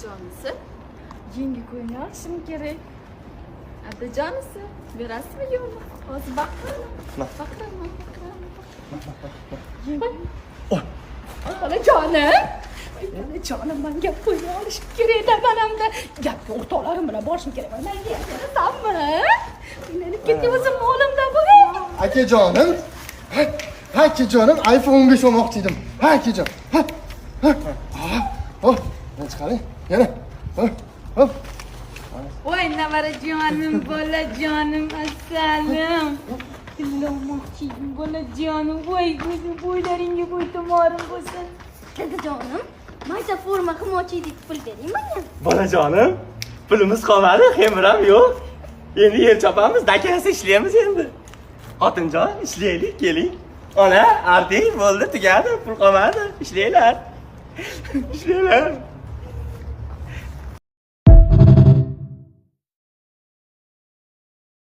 Adajonisi. Yengi qo'yni olishim kerak. Adajonisi, berasizmi yo'qmi? Hozir baqiraman. Onajonim. Onajonim, menga qo'yni olishim kerak-da, manamda. Gapga o'rtoqlarim bilan borishim kerak. Menga berasanmi? Uylanib ketyapsam o'g'limda bu. Akajonim. Akajonim, iPhone 15 olmoqchi edim. Akajon. Hop, chiqaring. Yana. Hop. Voy nevarajonim, bolajonim, assalam. Tilmoqchi bolajonim, voy bo'ylaringga bo'ytomorim bo'lsin. Adajonim, maysa forma himoyachilik pul bering menga. Bolajonim, pulimiz qolmadi, xemiram yo'q. Endi yer chopamiz, dakasi ishlaymiz endi. Xotinjon, ishlaylik, keling. Ona, arting bo'ldi, tugadi, pul qolmadi. Ishlanglar. Ishlanglar.